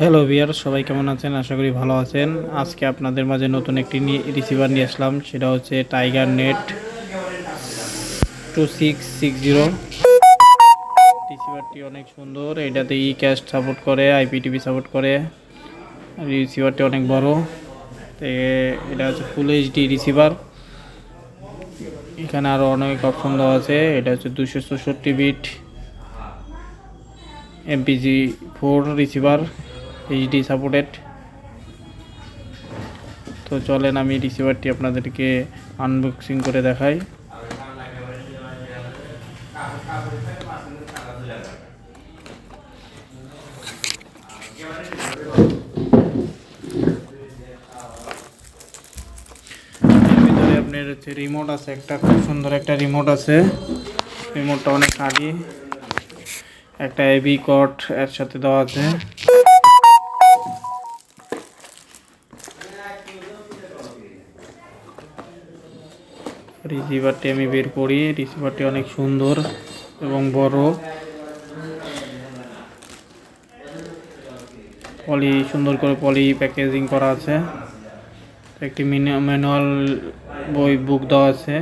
Hello viewer, সবাই কেমন আছেন? আশা করি ভালো আছেন। আজকে আপনাদের মাঝে নতুন একটি রিসিভার নিয়ে আসলাম, সেটা হচ্ছে টাইগার নেট 2660। রিসিভারটি অনেক সুন্দর, এটাতে ই ক্যাস্ট সাপোর্ট করে, আইপিটিভি সাপোর্ট করে। রিসিভারটি অনেক বড়, তো এটা হচ্ছে ফুল এইচডি রিসিভার। এখানে আরও অনেক অপশন দেওয়া আছে। এটা হচ্ছে 264 bit MP4 receiver, HD supported. তো চলেন আমি রিসিভারটি আপনাদেরকে আনবক্সিং করে দেখাই। ভিতরে আপনার হচ্ছে রিমোট আছে, একটা খুব সুন্দর একটা রিমোট আছে। রিমোটটা অনেক হার্ডি। একটা এবি কর্ড এর সাথে দেওয়া আছে। রিসিভারটি আমি বের করি। রিসিভারটি অনেক সুন্দর এবং বড়। সুন্দর করে পলি প্যাকেজিং করা আছে। একটি ম্যানুয়াল বুক দেওয়া আছে।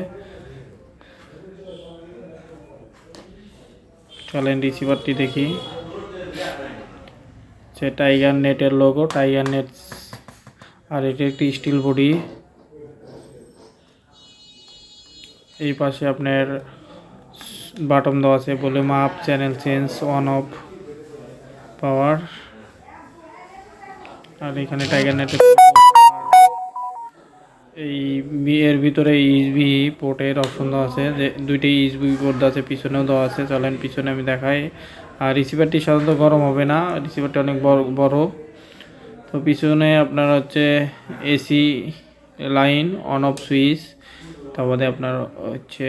চলেন রিসিভারটি দেখি। টাইগার নেটের লোগো, টাইগার নেট। আর এটি একটি স্টিল বডি। এই পাশে আপনার বাটন দেওয়া আছে, volume up, channel change, on off, power. আর এখানে টাইগার নেটের এর ভিতরে ইউএসবি পোর্টের অপশন দেওয়া আছে, যে দুইটি ইউএসবি পোর্ট আছে, পিছনেও দেওয়া আছে। চলেন পিছনে আমি দেখাই। আর রিসিভারটি সাধারণত গরম হবে না, রিসিভারটি অনেক বড়। তো পিছনে আপনার হচ্ছে AC line, on off switch. তারপরে আপনার হচ্ছে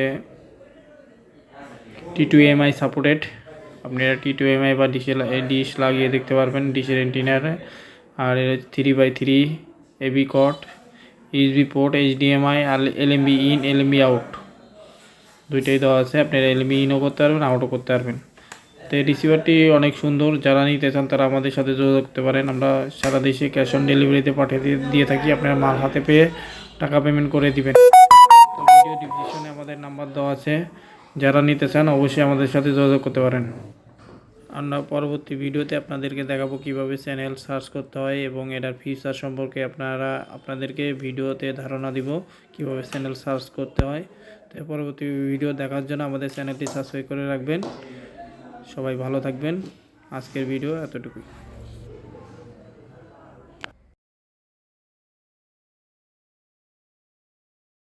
T2MI সাপোর্টেড। আপনি এটা T2MI বা ডিশ লাগিয়ে দেখতে পারবেন, ডিশের এন্টিনার। আর এর 3x3 AV cord, USB port, HDMI আর LMB ইন, LMB আউট দুইটাই দেওয়া আছে। আপনারা LMB ইনও করতে পারবেন, আউটও করতে পারবেন। তো এই রিসিভারটি অনেক সুন্দর। যারা নিতে চান তারা আমাদের সাথে যোগাযোগ করতে পারেন। আমরা সারা দেশে ক্যাশ অন ডেলিভারিতে পাঠিয়ে দিয়ে থাকি। আপনারা মাল হাতে পেয়ে টাকা পেমেন্ট করে দিবেন। তো ভিডিও ডিসক্রিপশনে আমাদের নাম্বার দেওয়া আছে, যারা নিতে চান অবশ্যই আমাদের সাথে যোগাযোগ করতে পারেন। আমরা পরবর্তী ভিডিওতে আপনাদেরকে দেখাবো কিভাবে চ্যানেল সার্চ করতে হয় এবং এটার ফিচার সম্পর্কে আপনাদেরকে ভিডিওতে ধারণা দিব কিভাবে চ্যানেল সার্চ করতে হয়। তো পরবর্তী ভিডিও দেখার জন্য আমাদের চ্যানেলটি সাবস্ক্রাইব করে রাখবেন। সবাই ভালো থাকবেন। আজকের ভিডিও এতটুকুই।